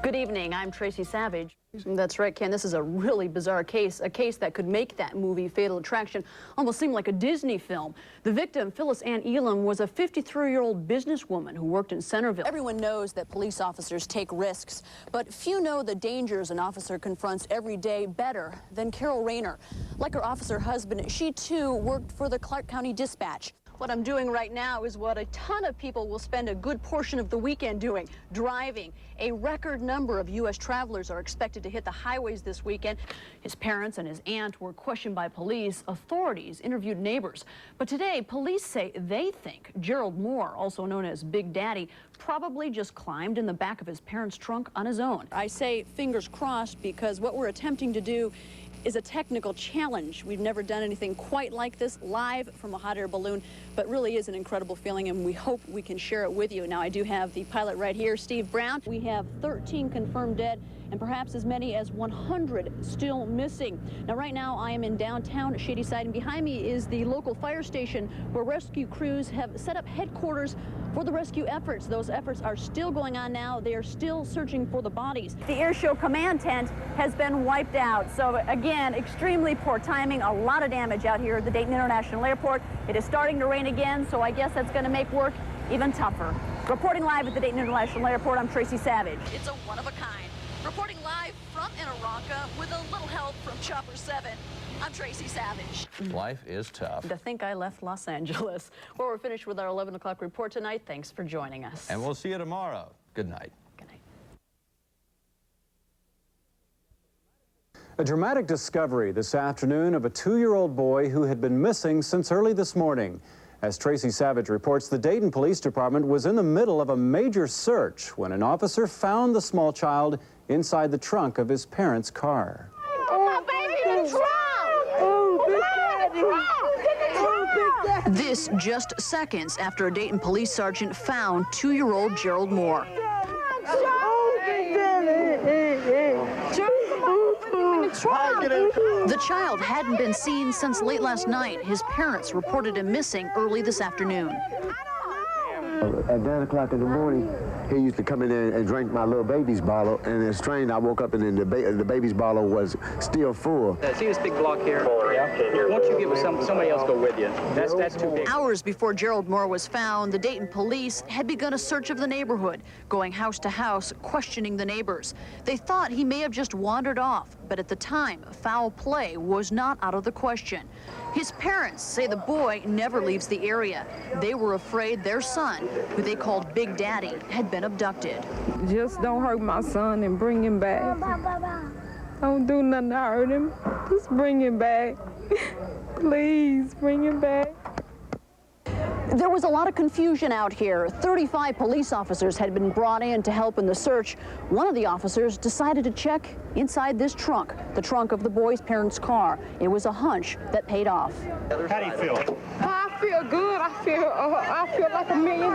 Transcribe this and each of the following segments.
Good evening, I'm Tracy Savage. That's right, Ken, this is a really bizarre case, a case that could make that movie Fatal Attraction almost seem like a Disney film. The victim, Phyllis Ann Elam, was a 53-year-old businesswoman who worked in Centerville. Everyone knows that police officers take risks, but few know the dangers an officer confronts every day better than Carol Rayner. Like her officer husband, she too worked for the Clark County Dispatch. What I'm doing right now is what a ton of people will spend a good portion of the weekend doing, driving. A record number of U.S. travelers are expected to hit the highways this weekend. His parents and his aunt were questioned by police. Authorities interviewed neighbors. But today, police say they think Gerald Moore, also known as Big Daddy, probably just climbed in the back of his parents' trunk on his own. I say fingers crossed because what we're attempting to do is a technical challenge. We've never done anything quite like this live from a hot air balloon, but really is an incredible feeling, and we hope we can share it with you. Now, I do have the pilot right here, Steve Brown. We have 13 confirmed dead and perhaps as many as 100 still missing. Now, right now, I am in downtown Shadyside, and behind me is the local fire station where rescue crews have set up headquarters for the rescue efforts. Those efforts are still going on now. They are still searching for the bodies. The air show command tent has been wiped out. So again, extremely poor timing, a lot of damage out here at the Dayton International Airport. It is starting to rain again, so I guess that's going to make work even tougher. Reporting live at the Dayton International Airport, I'm Tracy Savage. It's a one-of-a-kind. Reporting live from Inaranka with a little help from Chopper 7. I'm Tracy Savage. Life is tough. To think I left Los Angeles. Well, we're finished with our 11 o'clock report tonight. Thanks for joining us. And we'll see you tomorrow. Good night. Good night. A dramatic discovery this afternoon of a 2-year-old boy who had been missing since early this morning. As Tracy Savage reports, the Dayton Police Department was in the middle of a major search when an officer found the small child inside the trunk of his parents' car. Oh, my baby in the trunk! This just seconds after a Dayton police sergeant found 2-year-old Gerald Moore. The child hadn't been seen since late last night. His parents reported him missing early this afternoon. At 9 o'clock in the morning, he used to come in there and drink my little baby's bottle, and it's strange, I woke up and then the baby's bottle was still full. See this big block here? Yeah. Won't you give us somebody else go with you? That's too big. Hours before Gerald Moore was found, the Dayton police had begun a search of the neighborhood, going house to house, questioning the neighbors. They thought he may have just wandered off, but at the time, foul play was not out of the question. His parents say the boy never leaves the area. They were afraid their son, who they called Big Daddy, had been abducted. Just don't hurt my son and bring him back. Don't do nothing to hurt him. Just bring him back. Please, bring him back. There was a lot of confusion out here. 35 police officers had been brought in to help in the search. One of the officers decided to check inside this trunk, the trunk of the boy's parents' car. It was a hunch that paid off. How do you feel? I feel good. I feel like $1 million.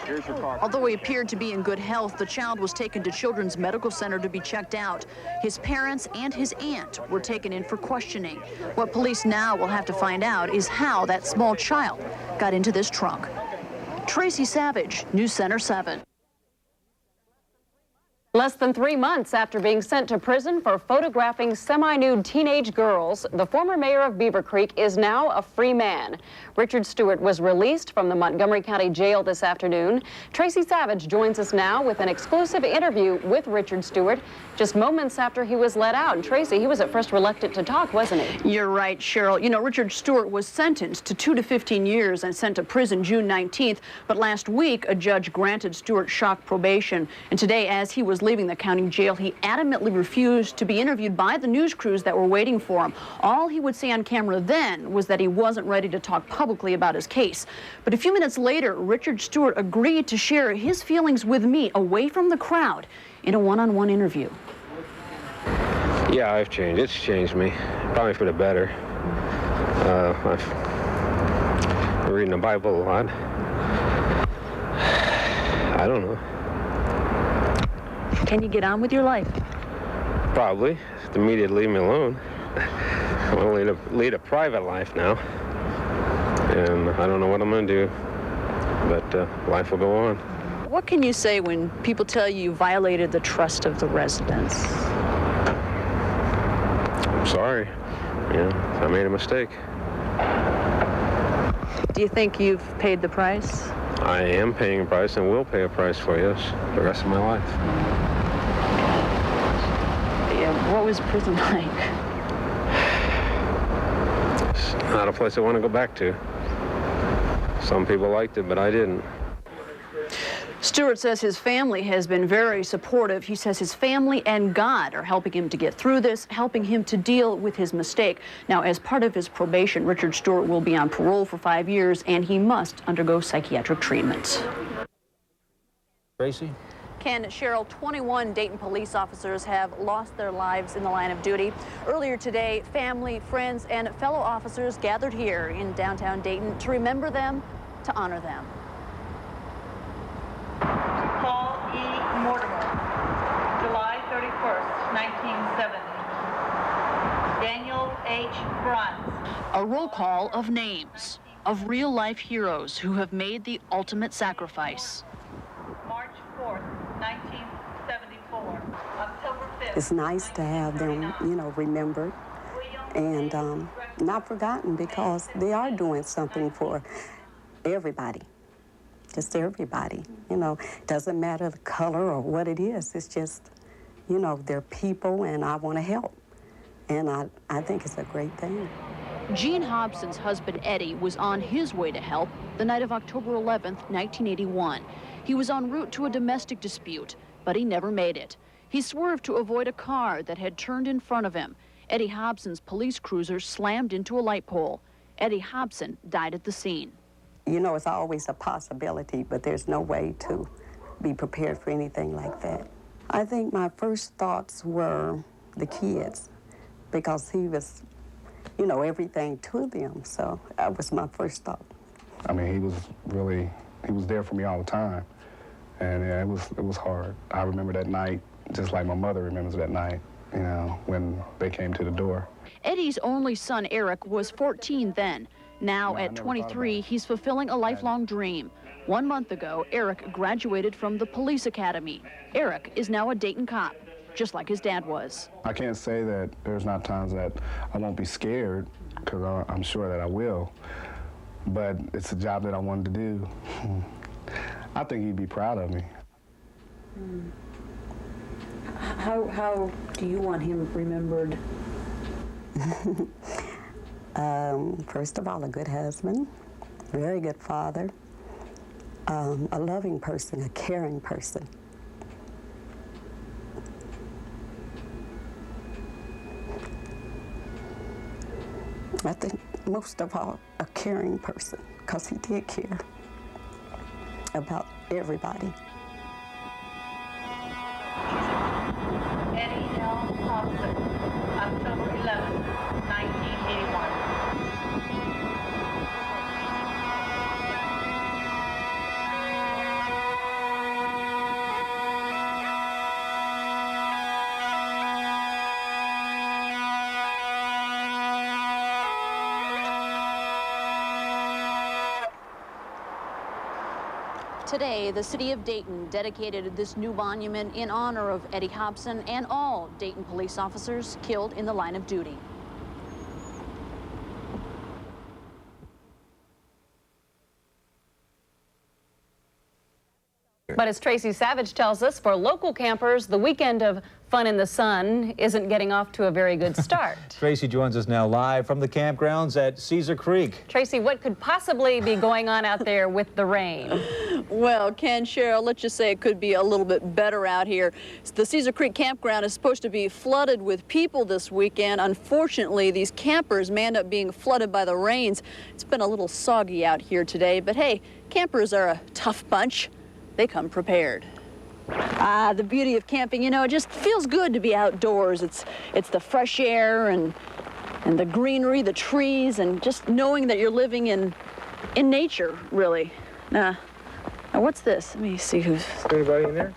Here's your car. Although he appeared to be in good health, the child was taken to Children's Medical Center to be checked out. His parents and his aunt were taken in for questioning. What police now will have to find out is how that small child got into this trunk. Tracy Savage, News Center 7. Less than 3 months after being sent to prison for photographing semi-nude teenage girls, the former mayor of Beaver Creek is now a free man. Richard Stewart was released from the Montgomery County Jail this afternoon. Tracy Savage joins us now with an exclusive interview with Richard Stewart just moments after he was let out. And Tracy, he was at first reluctant to talk, wasn't he? You're right, Cheryl. You know, Richard Stewart was sentenced to 2 to 15 years and sent to prison June 19th. But last week, a judge granted Stewart shock probation. And today, as he was leaving the county jail, he adamantly refused to be interviewed by the news crews that were waiting for him. All he would say on camera then was that he wasn't ready to talk publicly about his case. But a few minutes later, Richard Stewart agreed to share his feelings with me away from the crowd in a one-on-one interview. Yeah, I've changed. It's changed me, probably for the better. I've been reading the Bible a lot. I don't know. Can you get on with your life? Probably. The media leave me alone. I want to lead a private life now. And I don't know what I'm going to do, but life will go on. What can you say when people tell you you violated the trust of the residents? I'm sorry. Yeah, I made a mistake. Do you think you've paid the price? I am paying a price and will pay a price for, yes, the rest of my life. Yeah, what was prison like? It's not a place I want to go back to. Some people liked it, but I didn't. Stewart says his family has been very supportive. He says his family and God are helping him to get through this, helping him to deal with his mistake. Now, as part of his probation, Richard Stewart will be on parole for 5 years, and he must undergo psychiatric treatment. Tracy? Ken, Cheryl, 21 Dayton police officers have lost their lives in the line of duty. Earlier today, family, friends, and fellow officers gathered here in downtown Dayton to remember them, to honor them. Paul E. Mortimer, July 31st, 1970. Daniel H. Bruns. A roll call of names of real-life heroes who have made the ultimate sacrifice. March 4th, 1974. October 5th. It's nice to have them, you know, remembered and not forgotten, because they are doing something for everybody. Just everybody, you know. Doesn't matter the color or what it is. It's just, you know, they're people, and I want to help. And I think it's a great thing. Gene Hobson's husband, Eddie, was on his way to help the night of October 11th, 1981. He was en route to a domestic dispute, but he never made it. He swerved to avoid a car that had turned in front of him. Eddie Hobson's police cruiser slammed into a light pole. Eddie Hobson died at the scene. You know, it's always a possibility, but there's no way to be prepared for anything like that. I think my first thoughts were the kids, because he was, you know, everything to them. So that was my first thought. I mean, he was there for me all the time. And yeah, it was hard. I remember that night, just like my mother remembers that night, you know, when they came to the door. Eddie's only son, Eric, was 14 then. Now, at 23, he's fulfilling a lifelong dream. 1 month ago, Eric graduated from the police academy. Eric is now a Dayton cop, just like his dad was. I can't say that there's not times that I won't be scared, because I'm sure that I will. But it's a job that I wanted to do. I think he'd be proud of me. How do you want him remembered? First of all, a good husband, very good father, a loving person, a caring person. I think most of all, a caring person, because he did care about everybody. Eddie L. Hobson, October 11th, 1981. Today, the city of Dayton dedicated this new monument in honor of Eddie Hobson and all Dayton police officers killed in the line of duty. But as Tracy Savage tells us, for local campers, the weekend of fun in the sun isn't getting off to a very good start. Tracy joins us now live from the campgrounds at Caesar Creek. Tracy, what could possibly be going on out there with the rain? Well, Ken, Cheryl, let's just say it could be a little bit better out here. The Caesar Creek campground is supposed to be flooded with people this weekend. Unfortunately, these campers may end up being flooded by the rains. It's been a little soggy out here today, but hey, campers are a tough bunch. They come prepared. The beauty of camping, you know, it just feels good to be outdoors. It's the fresh air and the greenery, the trees, and just knowing that you're living in nature, really. Now, what's this? Let me see who's... Anybody in there?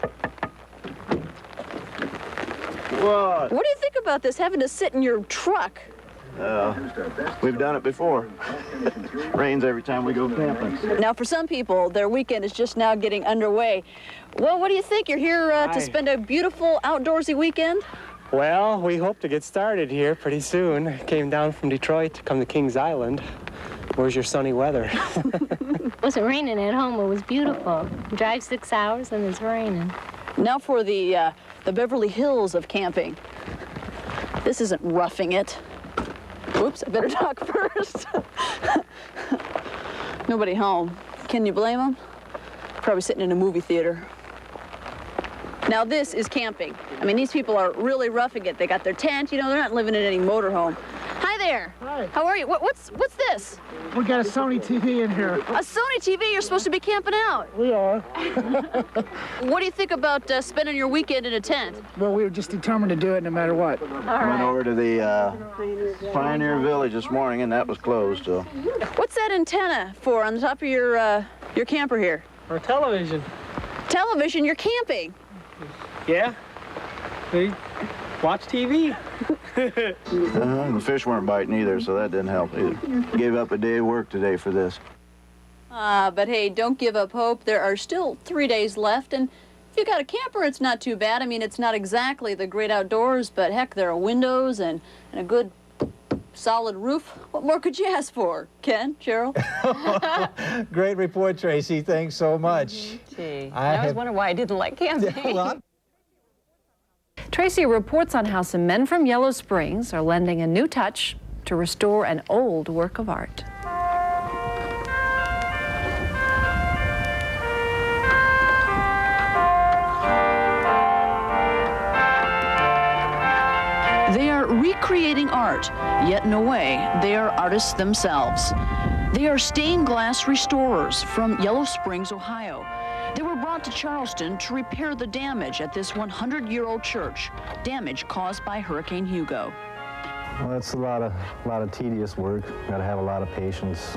What? What do you think about this, having to sit in your truck? We've done it before. Rains every time we go camping. Now, for some people, their weekend is just now getting underway. Well, what do you think? You're here to spend a beautiful outdoorsy weekend? Well, we hope to get started here pretty soon. Came down from Detroit to come to Kings Island. Where's your sunny weather? It wasn't raining at home. It was beautiful. Drive 6 hours and it's raining. Now for the Beverly Hills of camping. This isn't roughing it. Oops, I better talk first. Nobody home. Can you blame them? Probably sitting in a movie theater. Now this is camping. I mean, these people are really roughing it. They got their tent, you know, they're not living in any motorhome. Hi there. Hi. How are you? What's this? We got a Sony TV in here. A Sony TV? You're supposed to be camping out. We are. What do you think about spending your weekend in a tent? Well, we were just determined to do it no matter what. Went over to the Pioneer Village this morning, and that was closed. So. What's that antenna for on the top of your camper here? Our television. Television? You're camping. Yeah. We watch TV. The fish weren't biting either, so that didn't help either. Gave up a day of work today for this. But hey, don't give up hope. There are still 3 days left, and if you got a camper, it's not too bad. I mean, it's not exactly the great outdoors, but heck, there are windows and a good solid roof. What more could you ask for? Ken, Cheryl? Great report, Tracy. Thanks so much. Gee, I was wondering why I didn't like camping. Well, Tracy reports on how some men from Yellow Springs are lending a new touch to restore an old work of art. They are recreating art, yet in a way, they are artists themselves. They are stained glass restorers from Yellow Springs, Ohio. They were brought to Charleston to repair the damage at this 100-year-old church, damage caused by Hurricane Hugo. Well, it's a lot of tedious work. Got to have a lot of patience.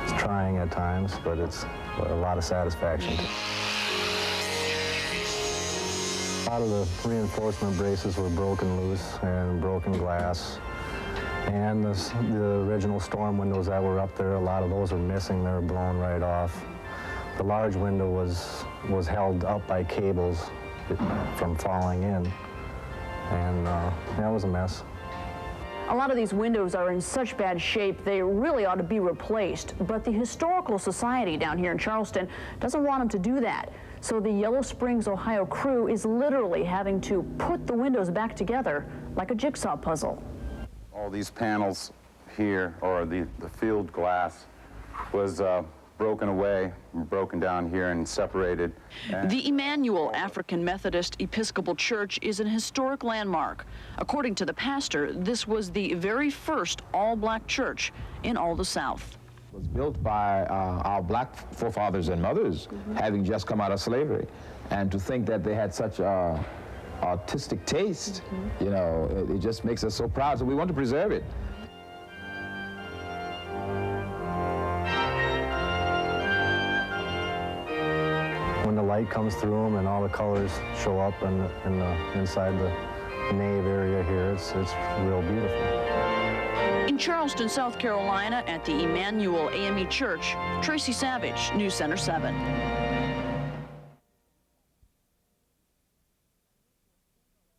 It's trying at times, but it's a lot of satisfaction. A lot of the reinforcement braces were broken loose and broken glass. And the original storm windows that were up there, a lot of those are missing. They're blown right off. The large window was held up by cables from falling in, and that was a mess. A lot of these windows are in such bad shape, they really ought to be replaced. But the Historical Society down here in Charleston doesn't want them to do that. So the Yellow Springs, Ohio crew is literally having to put the windows back together like a jigsaw puzzle. All these panels here, or the field glass, was broken away, broken down here and separated. The Emmanuel African Methodist Episcopal Church is an historic landmark. According to the pastor, this was the very first all-black church in all the South. It was built by our black forefathers and mothers, having just come out of slavery. And to think that they had such artistic taste, you know, it just makes us so proud. So we want to preserve it. When the light comes through them and all the colors show up inside the nave area here, it's real beautiful. In Charleston, South Carolina, at the Emmanuel AME Church, Tracy Savage, News Center 7.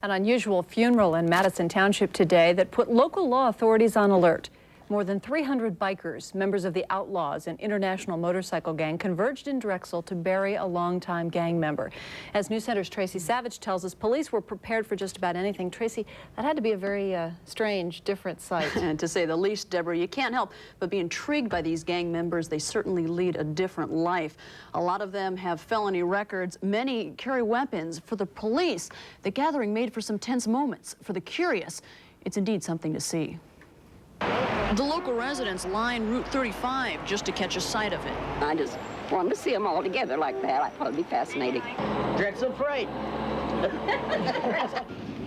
An unusual funeral in Madison Township today that put local law authorities on alert. More than 300 bikers, members of the Outlaws, an international motorcycle gang, converged in Drexel to bury a longtime gang member. As News Center's Tracy Savage tells us, police were prepared for just about anything. Tracy, that had to be a very strange, different sight. And to say the least, Deborah, you can't help but be intrigued by these gang members. They certainly lead a different life. A lot of them have felony records. Many carry weapons. For the police, the gathering made for some tense moments. For the curious, it's indeed something to see. The local residents line Route 35 just to catch a sight of it. I just wanted to see them all together like that. I thought it'd be fascinating. Drexel Freight.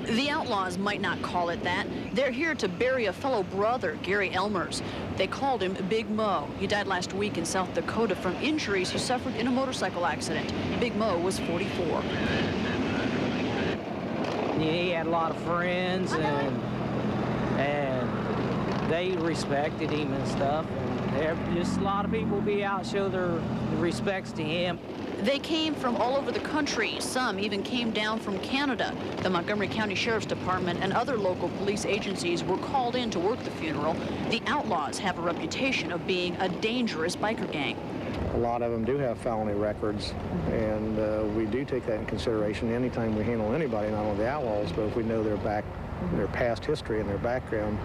The Outlaws might not call it that. They're here to bury a fellow brother, Gary Elmers. They called him Big Mo. He died last week in South Dakota from injuries he suffered in a motorcycle accident. Big Mo was 44. Yeah, he had a lot of friends, and they respected him and stuff, and just a lot of people be out show their respects to him. They came from all over the country. Some even came down from Canada. The Montgomery County Sheriff's Department and other local police agencies were called in to work the funeral. The Outlaws have a reputation of being a dangerous biker gang. A lot of them do have felony records, and we do take that in consideration anytime we handle anybody, not only the Outlaws, but if we know their past history and their background,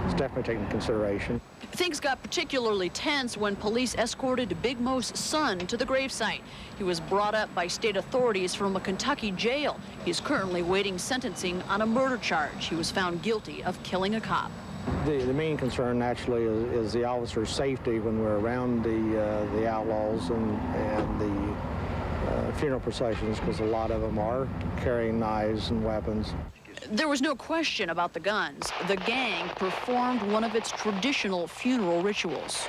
it's definitely taken into consideration. Things got particularly tense when police escorted Big Mo's son to the gravesite. He was brought up by state authorities from a Kentucky jail. He's currently waiting sentencing on a murder charge. He was found guilty of killing a cop. The main concern naturally is the officer's safety when we're around the Outlaws and the funeral processions, because a lot of them are carrying knives and weapons. There was no question about the guns. The gang performed one of its traditional funeral rituals.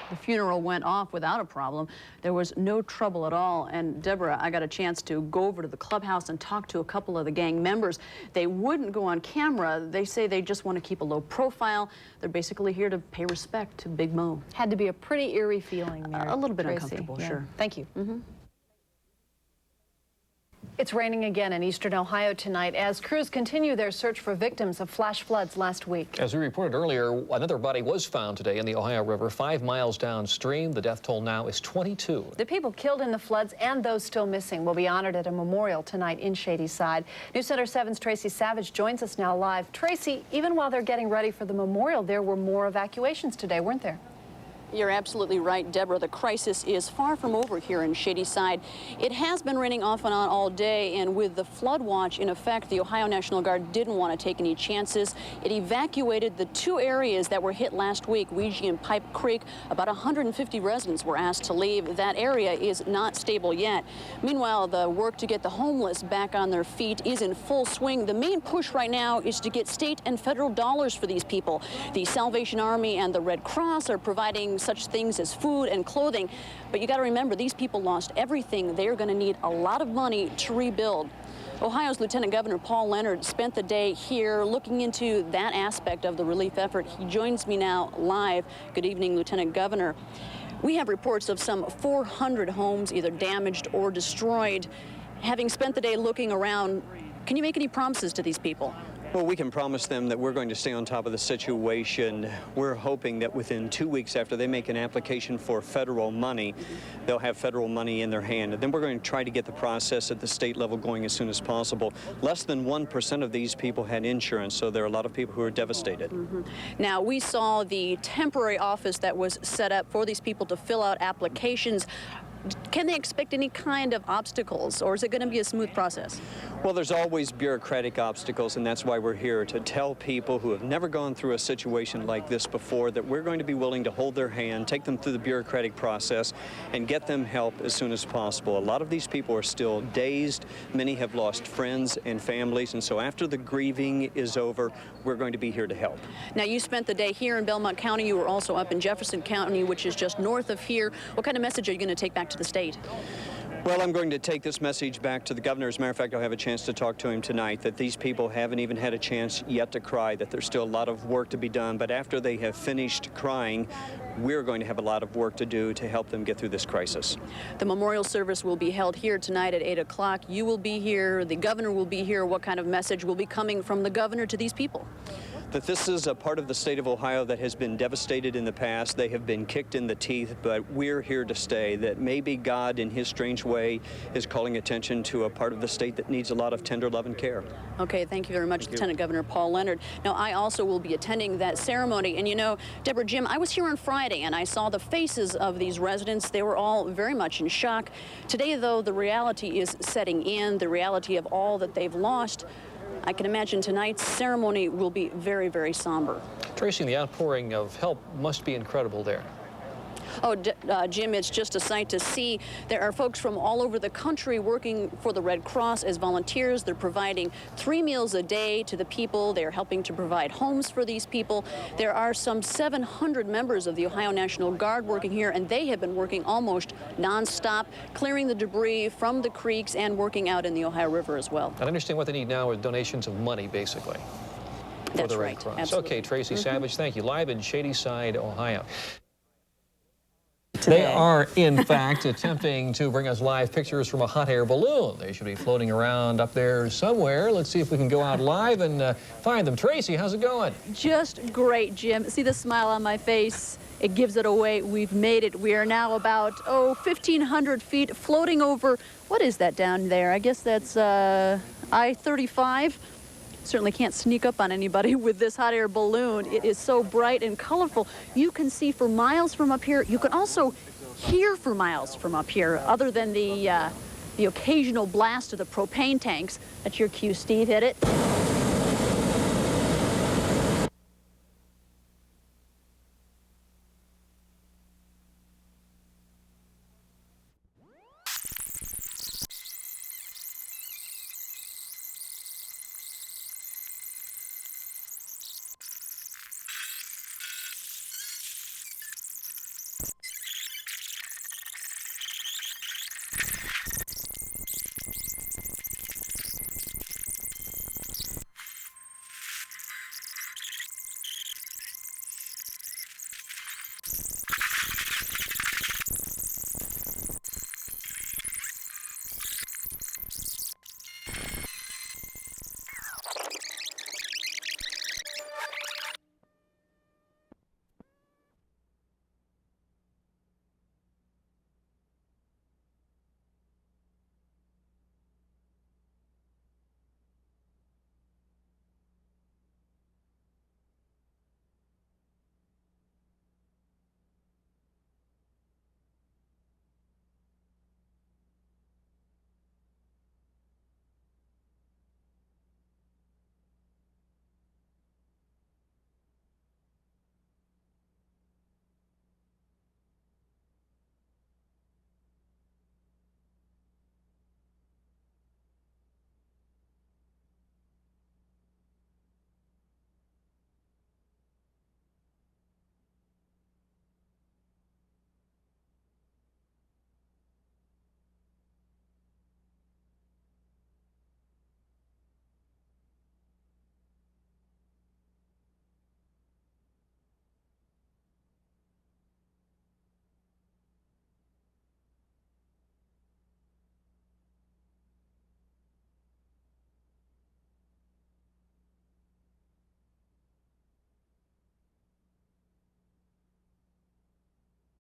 The funeral went off without a problem. There was no trouble at all. And Deborah, I got a chance to go over to the clubhouse and talk to a couple of the gang members. They wouldn't go on camera. They say they just want to keep a low profile. They're basically here to pay respect to Big Mo. Had to be a pretty eerie feeling there. A little bit Tracy. uncomfortable, Yeah. sure. Thank you. It's raining again in eastern Ohio tonight as crews continue their search for victims of flash floods last week. As we reported earlier, another body was found today in the Ohio River 5 miles downstream. The death toll now is 22. The people killed in the floods and those still missing will be honored at a memorial tonight in Shadyside. News Center 7's Tracy Savage joins us now live. Tracy, even while they're getting ready for the memorial, there were more evacuations today, weren't there? You're absolutely right, Deborah. The crisis is far from over here in Shadyside. It has been raining off and on all day, and with the flood watch in effect, the Ohio National Guard didn't want to take any chances. It evacuated the 2 areas that were hit last week, Ouija and Pipe Creek. About 150 residents were asked to leave. That area is not stable yet. Meanwhile, the work to get the homeless back on their feet is in full swing. The main push right now is to get state and federal dollars for these people. The Salvation Army and the Red Cross are providing such things as food and clothing. But you got to remember, these people lost everything. They're going to need a lot of money to rebuild. Ohio's Lieutenant Governor Paul Leonard spent the day here looking into that aspect of the relief effort. He joins me now live. Good evening, Lieutenant Governor. We have reports of some 400 homes either damaged or destroyed. Having spent the day looking around, can you make any promises to these people? Well, we can promise them that we're going to stay on top of the situation. We're hoping that within 2 weeks after they make an application for federal money, they'll have federal money in their hand. And then we're going to try to get the process at the state level going as soon as possible. Less than 1% of these people had insurance, so there are a lot of people who are devastated. Now, we saw the temporary office that was set up for these people to fill out applications. Can they expect any kind of obstacles, or is it going to be a smooth process? Well, there's always bureaucratic obstacles, and that's why we're here, to tell people who have never gone through a situation like this before that we're going to be willing to hold their hand, take them through the bureaucratic process, and get them help as soon as possible. A lot of these people are still dazed. Many have lost friends and families, and so after the grieving is over, we're going to be here to help. Now, you spent the day here in Belmont County. You were also up in Jefferson County, which is just north of here. What kind of message are you going to take back to the state? Well, I'm going to take this message back to the governor. As a matter of fact, I'll have a chance to talk to him tonight, that these people haven't even had a chance yet to cry, that there's still a lot of work to be done. But after they have finished crying, we're going to have a lot of work to do to help them get through this crisis. The memorial service will be held here tonight at 8 o'clock. You will be here. The governor will be here. What kind of message will be coming from the governor to these people? That this is a part of the state of Ohio that has been devastated in the past. They have been kicked in the teeth, but we're here to stay. That maybe God, in his strange way, is calling attention to a part of the state that needs a lot of tender love and care. Okay, thank you very much, Lieutenant Governor Paul Leonard. Now, I also will be attending that ceremony. And you know, Deborah, Jim, I was here on Friday, and I saw the faces of these residents. They were all very much in shock. Today, though, the reality is setting in, the reality of all that they've lost. I can imagine tonight's ceremony will be very, very somber. Tracing the outpouring of help must be incredible there. Oh, Jim, it's just a sight to see. There are folks from all over the country working for the Red Cross as volunteers. They're providing 3 meals a day to the people. They're helping to provide homes for these people. There are some 700 members of the Ohio National Guard working here, and they have been working almost nonstop, clearing the debris from the creeks and working out in the Ohio River as well. I understand what they need now are donations of money, basically. For the Red Cross. Absolutely. Okay, Tracy Savage, thank you. Live in Shadyside, Ohio. They are, in fact, attempting to bring us live pictures from a hot air balloon. They should be floating around up there somewhere. Let's see if we can go out live and find them. Tracy, how's it going? Just great, Jim. See the smile on my face? It gives it away. We've made it. We are now about, 1,500 feet floating over, what is that down there? I guess that's I-35. Certainly can't sneak up on anybody with this hot air balloon. It is so bright and colorful. You can see for miles from up here. You can also hear for miles from up here, other than the occasional blast of the propane tanks. That's your cue, Steve. Hit it.